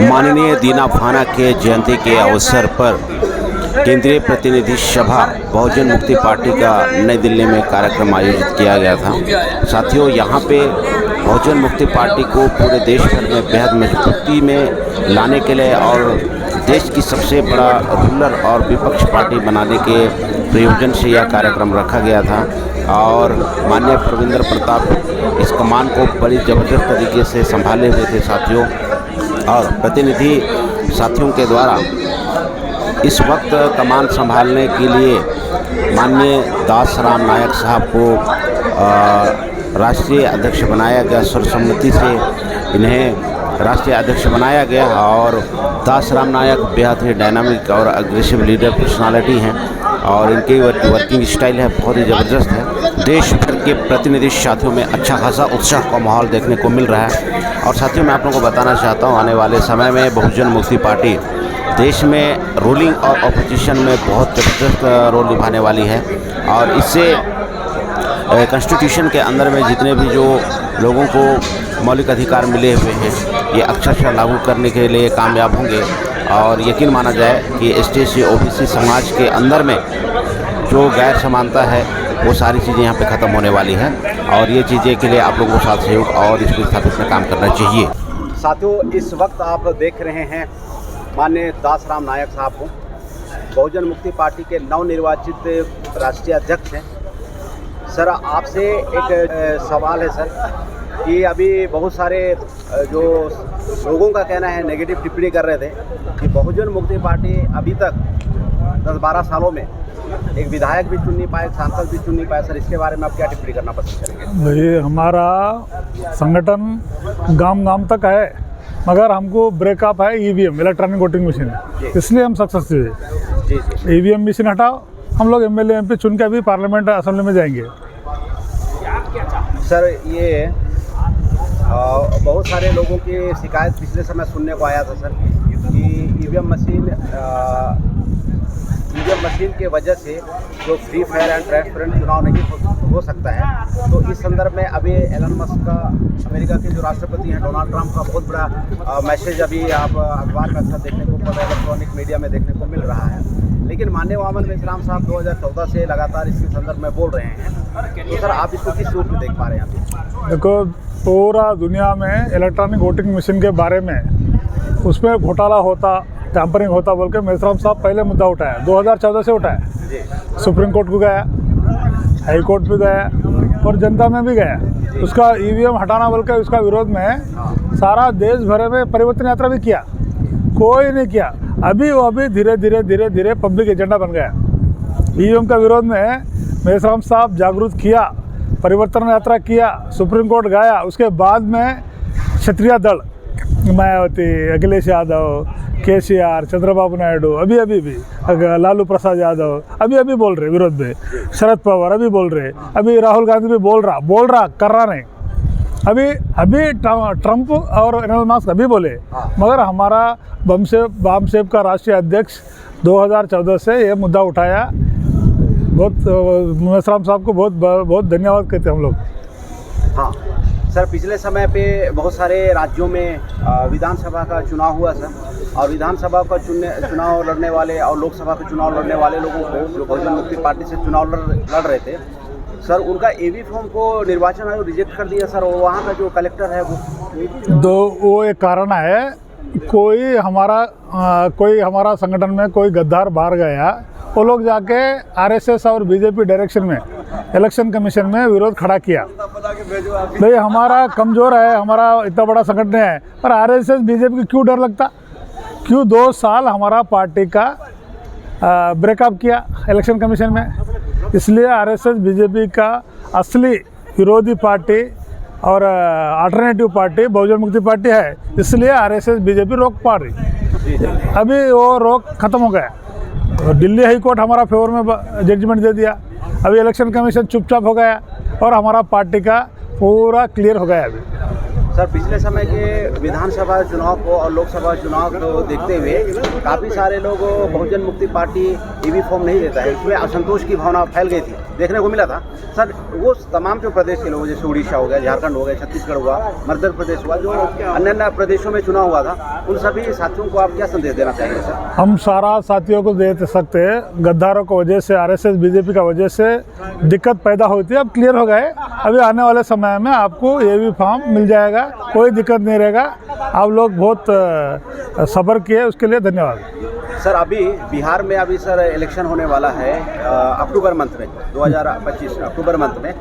माननीय दीना फाना के जयंती के अवसर पर केंद्रीय प्रतिनिधि सभा बहुजन मुक्ति पार्टी का नई दिल्ली में कार्यक्रम आयोजित किया गया था। साथियों, यहाँ पे बहुजन मुक्ति पार्टी को पूरे देश भर में बेहद मजबूती में लाने के लिए और देश की सबसे बड़ा रूलर और विपक्ष पार्टी बनाने के प्रयोजन से यह कार्यक्रम रखा गया था। और माननीय प्रविंदर प्रताप इस कमान को बड़ी ज़बरदस्त तरीके से संभाले हुए थे साथियों। और प्रतिनिधि साथियों के द्वारा इस वक्त कमान संभालने के लिए माननीय दास राम नायक साहब को राष्ट्रीय अध्यक्ष बनाया गया। सर्वसम्मति से इन्हें राष्ट्रीय अध्यक्ष बनाया गया और दास राम नायक बेहद ही डायनामिक और अग्रेसिव लीडर पर्सनालिटी हैं और इनकी वर्किंग स्टाइल है बहुत ही ज़बरदस्त है। देश भर के प्रतिनिधि साथियों में अच्छा खासा उत्साह का माहौल देखने को मिल रहा है। और साथियों, मैं आप लोगों को बताना चाहता हूँ, आने वाले समय में बहुजन मुक्ति पार्टी देश में रूलिंग और अपोजिशन में बहुत ज़बरदस्त रोल निभाने वाली है। और इससे कॉन्स्टिट्यूशन के अंदर में जितने भी जो लोगों को मौलिक अधिकार मिले हुए हैं, ये अक्षरशः लागू करने के लिए कामयाब होंगे। और यकीन माना जाए कि ST/SC OBC समाज के अंदर में जो गैर समानता है वो सारी चीज़ें यहाँ पे ख़त्म होने वाली हैं। और ये चीज़ें के लिए आप लोगों को साथ सहयोग और इसको स्थापित में काम करना चाहिए। साथियों, इस वक्त आप देख रहे हैं माननीय दास राम नायक साहब को, बहुजन मुक्ति पार्टी के नवनिर्वाचित राष्ट्रीय अध्यक्ष हैं। सर, आपसे एक सवाल है सर कि अभी बहुत सारे जो लोगों का कहना है नेगेटिव टिप्पणी कर रहे थे कि बहुजन मुक्ति पार्टी अभी तक 10-12 सालों में एक विधायक भी चुन नहीं पाए, सांसद भी चुन नहीं पाए। सर, इसके बारे में आप क्या टिप्पणी करना पसंद करेंगे? भाई, हमारा संगठन गांव तक है, मगर हमको ब्रेकअप है EVM इलेक्ट्रॉनिक वोटिंग मशीन, इसलिए हम सक्सेस हुए। EVM मशीन हटाओ, हम लोग MLA MP चुन के अभी पार्लियामेंट असेंबली में जाएंगे। सर, ये बहुत सारे लोगों की शिकायत पिछले समय सुनने को आया था सर कि EVM मशीन के वजह से जो फ्री फेयर एंड ट्रांसपेरेंट चुनाव नहीं हो सकता है। तो इस संदर्भ में अभी एलन मस्क का, अमेरिका के जो राष्ट्रपति हैं डोनाल्ड ट्रंप का बहुत बड़ा मैसेज अभी आप अखबार में अक्सर देखने को, इलेक्ट्रॉनिक मीडिया में देखने को मिल रहा है। लेकिन माननीय वामन मेश्राम साहब 2014 से लगातार इसके संदर्भ में बोल रहे हैं। तो सर, आप इसको किस रूप में देख पा रहे हैं? देखो, पूरा दुनिया में इलेक्ट्रॉनिक वोटिंग मशीन के बारे में उसमें घोटाला होता, टैंपरिंग होता बोल के मेश्राम साहब पहले मुद्दा उठाया, 2014 से उठाया। सुप्रीम कोर्ट को गया, हाई कोर्ट भी गया और जनता में भी गया। उसका EVM हटाना बोल के उसका विरोध में सारा देश भर में परिवर्तन यात्रा भी किया, कोई नहीं किया। अभी धीरे धीरे पब्लिक एजेंडा बन गया। EVM का विरोध में मेश्राम साहब जागरूक किया, परिवर्तन यात्रा किया, सुप्रीम कोर्ट गया। उसके बाद में क्षत्रिय दल, मायावती, अखिलेश यादव, KCR, चंद्रबाबू नायडू, अभी भी लालू प्रसाद यादव अभी बोल रहे विरोध में, शरद पवार अभी बोल रहे, अभी राहुल गांधी भी बोल रहा कर रहा नहीं। अभी ट्रंप और एलन मस्क अभी बोले, मगर हमारा वामसेब का राष्ट्रीय अध्यक्ष 2014 से ये मुद्दा उठाया। बहुत मेश्राम साहब को बहुत धन्यवाद कहते हैं हम लोग। हाँ सर, पिछले समय पे बहुत सारे राज्यों में विधानसभा का चुनाव हुआ सर, और विधानसभा का चुनाव लड़ने वाले और लोकसभा का चुनाव लड़ने वाले लोगों को जो बहुजन मुक्ति पार्टी से चुनाव लड़ रहे थे सर, उनका AV फॉर्म को निर्वाचन आयोग रिजेक्ट कर दिया सर। और वहाँ का जो कलेक्टर है वो एक कारण है। कोई हमारा संगठन में कोई गद्दार बाहर गया, वो लोग जाके RSS और BJP डायरेक्शन में इलेक्शन कमीशन में विरोध खड़ा किया। भाई, हमारा कमज़ोर है, हमारा इतना बड़ा संगठन है, पर RSS BJP को क्यों डर लगता? क्यों 2 साल हमारा पार्टी का ब्रेकअप किया इलेक्शन कमीशन में? इसलिए RSS BJP का असली विरोधी पार्टी और अल्टरनेटिव पार्टी बहुजन मुक्ति पार्टी है, इसलिए RSS BJP रोक पा रही। अभी वो रोक ख़त्म हो गया। दिल्ली हाई कोर्ट हमारा फेवर में जजमेंट दे दिया। अभी इलेक्शन कमीशन चुपचाप हो गया और हमारा पार्टी का पूरा क्लियर हो गया अभी। सर पिछले समय के विधानसभा चुनाव को और लोकसभा चुनाव को देखते हुए काफ़ी सारे लोग बहुजन मुक्ति पार्टी ईवी फॉर्म नहीं देता है, इसमें असंतोष की भावना फैल गई थी, देखने को मिला था। सर वो तमाम जो प्रदेश के लोग जैसे उड़ीसा हो गया, झारखंड हो गया, छत्तीसगढ़ हुआ, मध्य प्रदेश हुआ, जो अन्य प्रदेशों में चुनाव हुआ था, उन सभी साथियों को आप क्या संदेश देना चाहेंगे सर? हम सारा साथियों को दे सकते हैं, गद्दारों की वजह से, आरएसएस बीजेपी का वजह से दिक्कत पैदा होती है, अब क्लियर हो गए। अभी आने वाले समय में आपको ईवी फॉर्म मिल जाएगा, कोई दिक्कत नहीं रहेगा। आप लोग बहुत सब्र किए, उसके लिए धन्यवाद। सर अभी बिहार में अभी सर इलेक्शन होने वाला है अक्टूबर मंथ में, 2025 अक्टूबर मंथ में।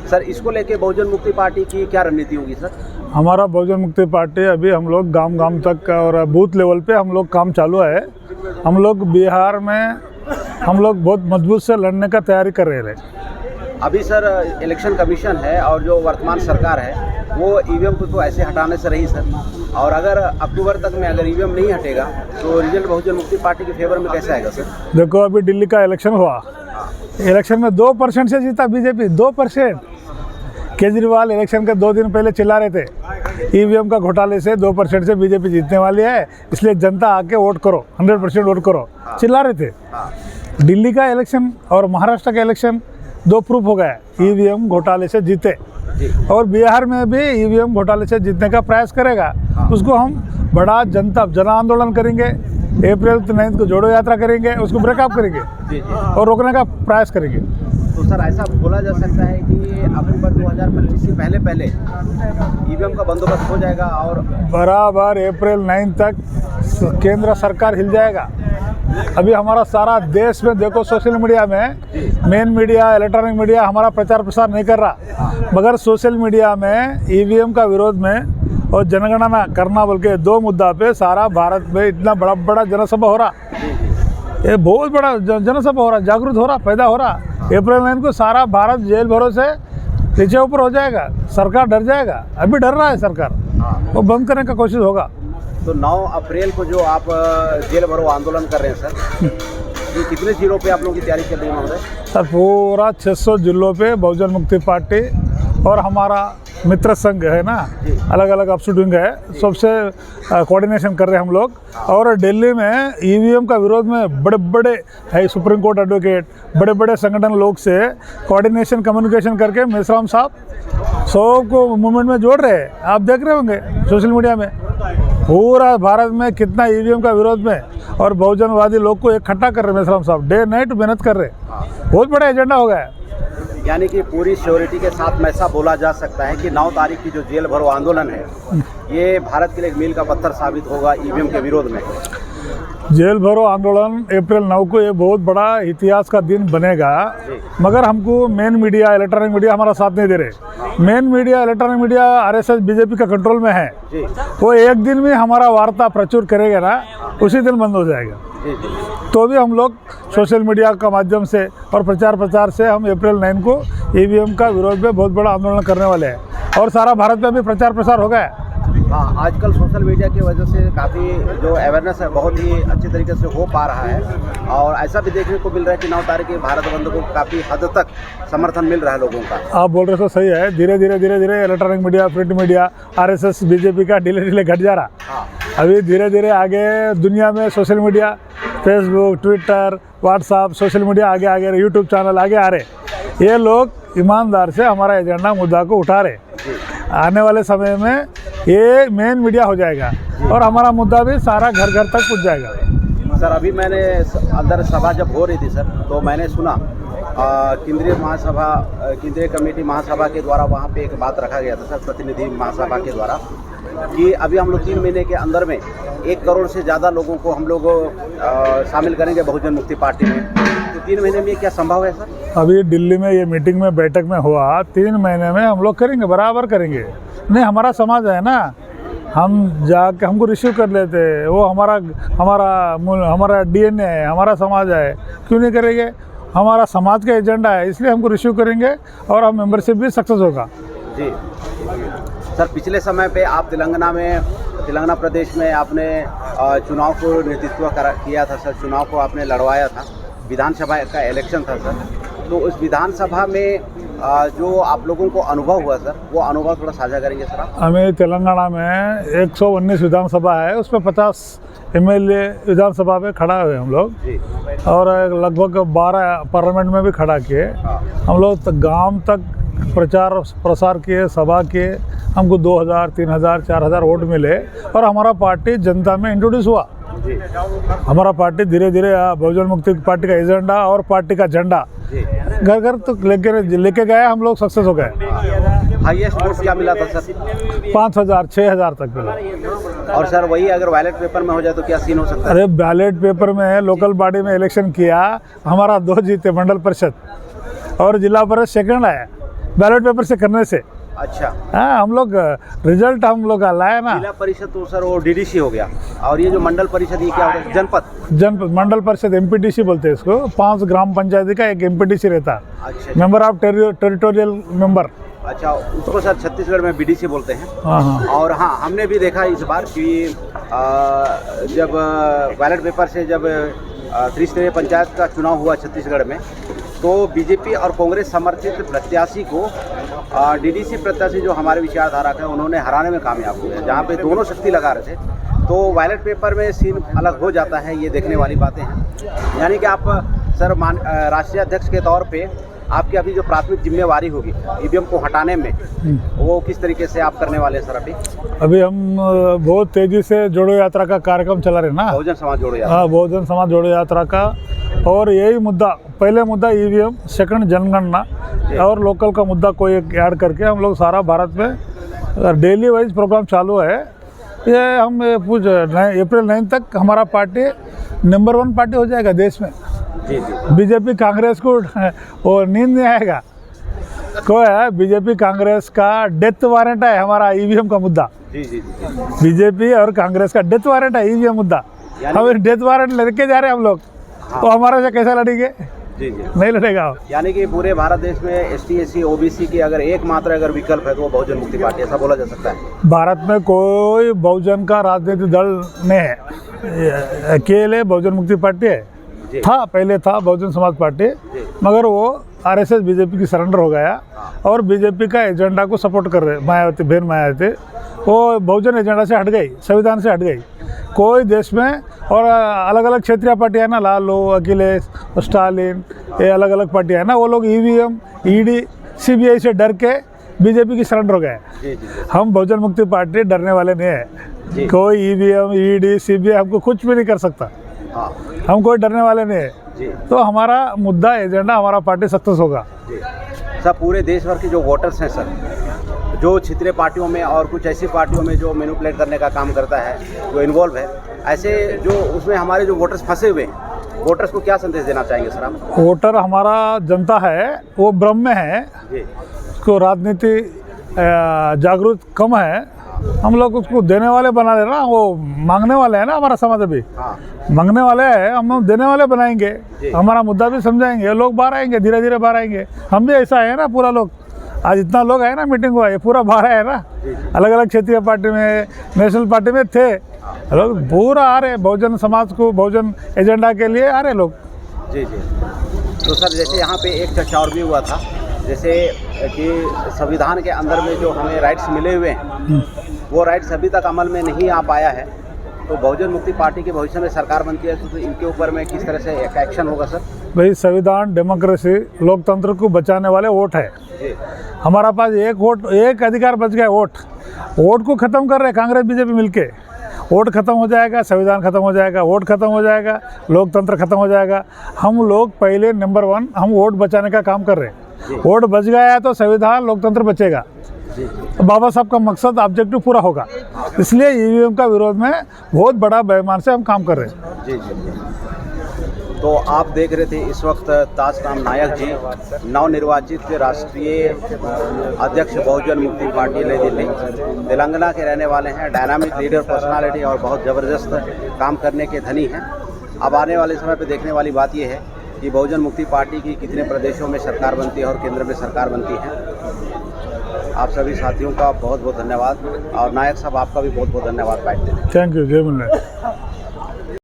सर इसको लेके बहुजन मुक्ति पार्टी की क्या रणनीति होगी सर? हमारा बहुजन मुक्ति पार्टी अभी हम लोग गांव गांव तक और बूथ लेवल पे हम लोग काम चालू है। हम लोग बिहार में हम लोग बहुत मजबूत से लड़ने का तैयारी कर रहे हैं। अभी सर इलेक्शन कमीशन है और जो वर्तमान सरकार है वो ईवीएम को तो ऐसे हटाने से रही सर, और अगर अक्टूबर तक में अगर ईवीएम नहीं हटेगा तो रिजल्ट बहुजन मुक्ति पार्टी के फेवर में कैसे आएगा सर? देखो अभी दिल्ली का इलेक्शन हुआ, इलेक्शन में 2% से जीता बीजेपी, 2%। केजरीवाल इलेक्शन के 2 दिन पहले चिल्ला रहे थे ईवीएम का घोटाले से 2% से बीजेपी जीतने वाली है, इसलिए जनता आके वोट करो, 100% वोट करो, चिल्ला रहे थे। दिल्ली का इलेक्शन और महाराष्ट्र का इलेक्शन 2 प्रूफ हो गया, ईवीएम घोटाले से जीते। और बिहार में भी ईवीएम घोटाले से जीतने का प्रयास करेगा, उसको हम बड़ा जन आंदोलन करेंगे। अप्रैल 9 को जोड़ो यात्रा करेंगे, उसको ब्रेकअप करेंगे और रोकने का प्रयास करेंगे। तो सर ऐसा बोला जा सकता है कि अक्टूबर 2025 से पहले ईवीएम का बंदोबस्त हो जाएगा और बराबर अप्रैल 9 तक केंद्र सरकार हिल जाएगा। अभी हमारा सारा देश में देखो, सोशल मीडिया में मेन मीडिया, इलेक्ट्रॉनिक मीडिया हमारा प्रचार प्रसार नहीं कर रहा, मगर सोशल मीडिया में ईवीएम का विरोध में और जनगणना करना बोल के 2 मुद्दा पे सारा भारत में इतना बड़ा जनसभा हो रहा, ये बहुत बड़ा जनसभा हो रहा, जागरूक हो रहा, पैदा हो रहा। अप्रैल 9 को सारा भारत जेल भरो से नीचे ऊपर हो जाएगा, सरकार डर जाएगा। अभी डर रहा है सरकार, वो बंद करने का कोशिश होगा। तो 9 अप्रैल को जो आप जेल भरो आंदोलन कर रहे हैं सर, ये कितने जिलों पे आप लोगों की तैयारी चल रही है महोदय? सर पूरा 600 जिलों पे बहुजन मुक्ति पार्टी और हमारा मित्र संघ है ना, अलग अलग अपशूटिंग है, सबसे कोऑर्डिनेशन कर रहे हैं हम लोग। और दिल्ली में ईवीएम का विरोध में बड़े बड़े है सुप्रीम कोर्ट एडवोकेट, बड़े बड़े संगठन लोग से कोऑर्डिनेशन कम्युनिकेशन करके मेश्राम साहब सबको मूवमेंट में जोड़ रहे हैं। आप देख रहे होंगे सोशल मीडिया में पूरा भारत में कितना ईवीएम का विरोध में और बहुजनवादी लोग को इकट्ठा कर रहे हैं। मेश्राम साहब डे नाइट मेहनत कर रहे हैं, बहुत बड़ा एजेंडा हो गया है। यानी कि पूरी श्योरिटी के साथ में ऐसा बोला जा सकता है कि 9 तारीख की जो जेल भरो आंदोलन है ये भारत के लिए एक मील का पत्थर साबित होगा ईवीएम के विरोध में। जेल भरो आंदोलन अप्रैल 9 को ये बहुत बड़ा इतिहास का दिन बनेगा, मगर हमको मेन मीडिया, इलेक्ट्रॉनिक मीडिया हमारा साथ नहीं दे रहे। Main media, electronic media RSS BJP का कंट्रोल में है, वो एक दिन में हमारा वार्ता प्रचुर करेगा ना, उसी दिन बंद हो जाएगा। तो भी हम लोग सोशल मीडिया का माध्यम से और प्रचार से हम अप्रैल 9 को ईवीएम का विरोध में बहुत बड़ा आंदोलन करने वाले हैं और सारा भारत में भी प्रचार प्रसार हो गया है। हाँ, आजकल सोशल मीडिया की वजह से काफ़ी जो अवेयरनेस है बहुत ही अच्छे तरीके से हो पा रहा है, और ऐसा भी देखने को मिल रहा है कि 9 तारीख के भारत बंद को काफ़ी हद तक समर्थन मिल रहा है लोगों का। आप बोल रहे तो सही है, धीरे धीरे electronic media, print media, RSS BJP का धीरे घट जा रहा। हाँ। अभी धीरे आगे दुनिया में social media, Facebook, Twitter, WhatsApp, social media आगे यूट्यूब चैनल आगे आ रहे। ये लोग ईमानदार से हमारा एजेंडा मुद्दा को उठा रहे। आने वाले समय में ये मेन मीडिया हो जाएगा और हमारा मुद्दा भी सारा घर तक पहुंच जाएगा। सर अभी मैंने अंदर सभा जब हो रही थी सर, तो मैंने सुना केंद्रीय कमेटी महासभा के द्वारा वहाँ पे एक बात रखा गया था सर, प्रतिनिधि महासभा के द्वारा, कि अभी हम लोग 3 महीने के अंदर में 1 करोड़ से ज़्यादा लोगों को हम लोग शामिल करेंगे बहुजन मुक्ति पार्टी में। तो 3 महीने में क्या संभव है सर? अभी दिल्ली में ये मीटिंग में, बैठक में हुआ, 3 महीने में हम लोग करेंगे, बराबर करेंगे। नहीं, हमारा समाज है ना, हम जाके हमको रिसीव कर लेते, वो हमारा DNA है, हमारा समाज है, क्यों नहीं करेंगे? हमारा समाज का एजेंडा है, इसलिए हमको रिसीव करेंगे और हम मेंबरशिप भी सक्सेस होगा। जी सर, पिछले समय पे आप तेलंगाना प्रदेश में आपने चुनाव को नेतृत्व किया था सर, चुनाव को आपने लड़वाया था, विधानसभा का इलेक्शन था सर। तो उस विधानसभा में जो आप लोगों को अनुभव हुआ सर, वो अनुभव थोड़ा साझा करेंगे सर आप? हमें तेलंगाना में 119 विधानसभा है, उसमें 50 एमएलए विधानसभा में खड़ा हुए हम लोग, जी। और लगभग 12 पार्लियामेंट में भी खड़ा किए। हम लोग गांव तक प्रचार प्रसार किए, सभा किए, हमको 2000, 3000, 4000 वोट मिले और हमारा पार्टी जनता में इंट्रोड्यूस हुआ। जी। हमारा पार्टी धीरे धीरे बहुजन मुक्ति पार्टी का एजेंडा और पार्टी का झंडा जी। घर घर तक लेके गए, हम लोग सक्सेस हो गए। हाईएस्ट वोट क्या मिला था सर? 5000, 6000 तक मिला। और सर वही अगर बैलेट पेपर में हो जाए तो क्या सीन हो सकता है? अरे बैलेट पेपर में लोकल बॉडी में इलेक्शन किया, हमारा 2 जीते, मंडल परिषद और जिला परिषद सेकंड आया बैलेट पेपर से करने से। अच्छा। हाँ, हम लोग रिजल्ट हम लोग लाए ना। जिला परिषद तो सर वो डीडीसी हो गया, और ये जो मंडल परिषद ये क्या होता है? जनपद मंडल परिषद एमपीटीसी बोलते हैं इसको। 5 ग्राम पंचायती का एक एमपीटीसी रहता, अच्छा। Member of territorial member. अच्छा, उसको सर छत्तीसगढ़ में बीडीसी बोलते हैं। हाँ। और हाँ, हमने भी देखा इस बार कि जब बैलेट पेपर से जब त्रिस्तरीय पंचायत का चुनाव हुआ छत्तीसगढ़ में, तो बीजेपी और कांग्रेस समर्थित प्रत्याशी को डीडीसी प्रत्याशी जो हमारे विचारधारा का है उन्होंने हराने में कामयाब हुए, जहाँ पे दोनों शक्ति लगा रहे थे। तो बैलेट पेपर में सीन अलग हो जाता है, ये देखने वाली बातें हैं। यानी कि आप सर राष्ट्रीय अध्यक्ष के तौर पे आपकी अभी जो प्राथमिक जिम्मेवारी होगी ईवीएम को हटाने में, वो किस तरीके से आप करने वाले हैं सर? अभी हम बहुत तेजी से जोड़ो यात्रा का कार्यक्रम चला रहे ना, बहुजन समाज जोड़ो यात्रा। हाँ, बहुजन समाज जोड़ो यात्रा का। और यही मुद्दा, पहले मुद्दा ईवीएम, सेकंड जनगणना और लोकल का मुद्दा कोई एक ऐड करके हम लोग सारा भारत में डेली वाइज प्रोग्राम चालू है। ये हम अप्रैल 9 तक हमारा पार्टी नंबर 1 पार्टी हो जाएगा देश में। जी जी। बीजेपी कांग्रेस को वो नींद नहीं आएगा। को है बीजेपी कांग्रेस का डेथ वारंट है हमारा ईवीएम का मुद्दा। जी जी जी। बीजेपी और कांग्रेस का डेथ वारंट है ईवीएम मुद्दा। हम डेथ वारंट लेके जा रहे हैं हम लोग। हाँ। तो हमारे से कैसे लड़ेंगे? जी जी। नहीं लड़ेगा। यानी कि पूरे भारत देश में एसटी, एससी, ओबीसी की अगर एकमात्र अगर विकल्प है तो वो बहुजन मुक्ति पार्टी, ऐसा बोला जा सकता है? भारत में कोई बहुजन का राजनीतिक दल नहीं है, अकेले बहुजन मुक्ति पार्टी है। था, पहले था बहुजन समाज पार्टी, मगर वो आरएसएस बीजेपी की सरेंडर हो गया और बीजेपी का एजेंडा को सपोर्ट कर रहे। मायावती, बहन मायावती, वो बहुजन एजेंडा से हट गई, संविधान से हट गई। कोई देश में और अलग अलग क्षेत्रीय पार्टियाँ ना, लालू, अखिलेश, स्टालिन, ये अलग अलग पार्टियाँ हैं ना, वो लोग ईवीएम, ईडी, सीबीआई से डर के बीजेपी की सरेंडर हो गए। हम बहुजन मुक्ति पार्टी डरने वाले नहीं है। कोई ईवीएम, ईडी, सीबीआई हमको कुछ भी नहीं कर सकता। हम कोई डरने वाले नहीं है। तो हमारा मुद्दा, एजेंडा, हमारा पार्टी सक्सेस होगा। सर पूरे देश भर के जो वोटर्स हैं सर, जो क्षेत्रीय पार्टियों में और कुछ ऐसी पार्टियों में जो मैनिपुलेट करने का काम करता है, जो इन्वॉल्व है, ऐसे जो उसमें हमारे जो वोटर्स फंसे हुए हैं, वोटर्स को क्या संदेश देना चाहेंगे सर आप? वोटर हमारा जनता है, वो भ्रम में है, उसको राजनीति जागरूक कम है। हम लोग उसको देने वाले बना रहे ना, वो मांगने वाले हैं ना हमारा समाज अभी। हाँ। मांगने वाले हैं, हम देने वाले बनाएंगे, हमारा मुद्दा भी समझाएंगे, लोग बाहर आएंगे, धीरे धीरे बाहर आएंगे। हम भी ऐसा है ना, पूरा लोग आज इतना लोग आए ना, मीटिंग हुआ, ये पूरा बाहर है ना। अलग अलग क्षेत्रीय पार्टी में, नेशनल पार्टी में थे लोग, पूरा आ रहे बहुजन समाज को, बहुजन एजेंडा के लिए आ रहे लोग। जी जी। तो सर जैसे यहाँ पे एक चर्चा और भी हुआ था, जैसे कि संविधान के अंदर में जो हमें राइट्स मिले हुए हैं, वो राइट्स अभी तक अमल में नहीं आ पाया है। तो बहुजन मुक्ति पार्टी के भविष्य में सरकार बनती है तो इनके ऊपर में किस तरह से एक एक्शन होगा सर? भाई, संविधान, डेमोक्रेसी, लोकतंत्र को बचाने वाले वोट है। हमारा पास एक वोट, एक अधिकार बच गया, वोट को ख़त्म कर रहे कांग्रेस बीजेपी मिलके। वोट खत्म हो जाएगा, संविधान खत्म हो जाएगा, वोट खत्म हो जाएगा, लोकतंत्र खत्म हो जाएगा। हम लोग पहले नंबर 1 हम वोट बचाने का काम कर रहे हैं। वोट बच गया तो संविधान, लोकतंत्र बचेगा। तो बाबा साहब का मकसद, ऑब्जेक्टिव पूरा होगा। इसलिए ईवीएम का विरोध में बहुत बड़ा बेईमान से हम काम कर रहे हैं। जी जी। तो आप देख रहे थे इस वक्त ताजराम नायक जी, नवनिर्वाचित राष्ट्रीय अध्यक्ष बहुजन मुक्ति पार्टी नई दिल्ली, तेलंगाना के रहने वाले हैं, डायनामिक लीडर, पर्सनालिटी और बहुत ज़बरदस्त काम करने के धनी हैं। अब आने वाले समय पर देखने वाली बात यह है कि बहुजन मुक्ति पार्टी की कितने प्रदेशों में सरकार बनती है और केंद्र में सरकार बनती है। आप सभी साथियों का बहुत बहुत धन्यवाद, और नायक साहब आपका भी बहुत बहुत धन्यवाद। Thank you. जय मुल्ला।